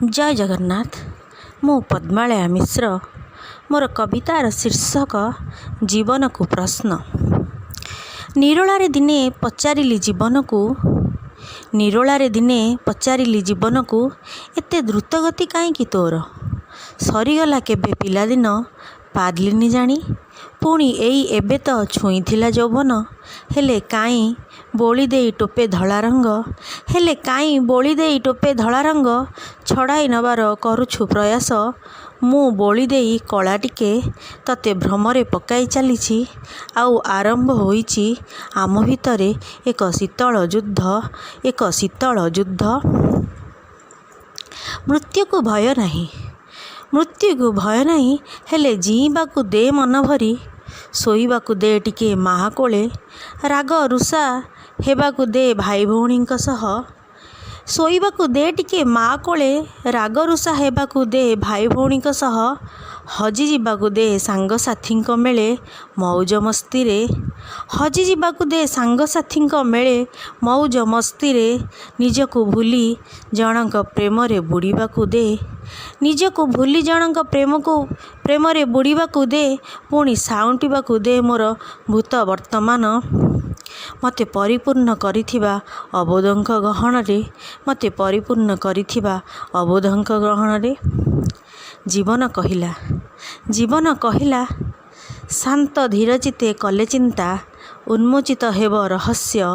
जय जगन्नाथ। मु पद्मालया मिश्र। मोर कवितार शीर्षक जीवन को प्रश्न। निरोलारे दिने पचारिली जीवन को निरोलारे दिने पचारिली जीवन को एते द्रुतगति कहीं तोर सरीगला केबे पिलादिन पारलिनी जानी पुणी एई एबे तो छुईथिला यौवन हेले काई बोली देई टोपे धला रंग हेले काई बोली देई टोपे धला रंग छड़ाई नबार करुछु प्रयास मु बोली देई कला टिके तते भ्रमरे पकाई चलीछि आउ आरंभ होईछि आम भितरे एक शीतल युद्ध मृत्यु को भय नहीं हेले जीवाकू दे मन भरी शोइबाकू दे टिके माहा कोले राग रुषा हेबाकू दे भाई भौणी सह शोइबाकू दे टिके माँ कोले राग रुषा हेबाकू दे भाई भौणी सह हजि जीवाकू दे सांगसाथी मेले मौज मस्ती रे हजि जीवाकू दे सांगसाथी मेले मौज मस्ती रे निजको भूली जनक प्रेम रे बुड़ीबाकू दे निजको भूली जनक प्रेम रे बुड़ीबाकू दे पुणी साउंटिबाकू दे मोर भूत वर्तमान मते परिपूर्ण करिथिबा अबोधंक गहन रे मते परिपूर्ण करिथिबा अबोधंक ग्रहण रे जीवन कहिला शांत धीरचिते कले चिंता उन्मोचित हेब रहस्य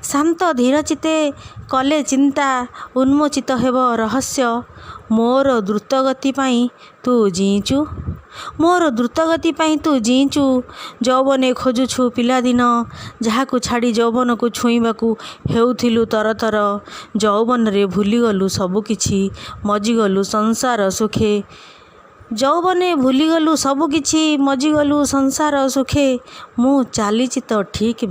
शांत धीरचिते कले चिंता उन्मोचित हेब रहस्य मोर द्रुतगति पाई तू जीचु मोर द्रुतगति पाई तू जीचु यौवने खोजुछु पिलादिन जहाकू छाड़ी यौवन को छुईबाकू हेउथिलु तरतर यौवन रे भूलीगलु सबुकिछि मजिगलु संसार सुखे यौवने भूलीगलु सबुकिछि मजिगलु संसार सुखे मु चालिछि तो ठीक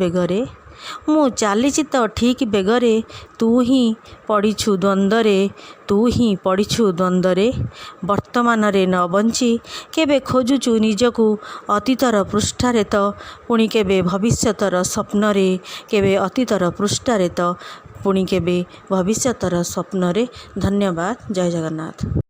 बेगरे तू ही पड़ीछु द्वंद्वरे वर्तमान रे न बंची केबे खोजुछु निजकू अतीतर पृष्ठारे तो पुणी केबे भविष्यतर स्वप्न रे केबे अतीतर पृष्ठारे तो पुणी केबे भविष्यतर स्वप्न रे। धन्यवाद। जय जगन्नाथ।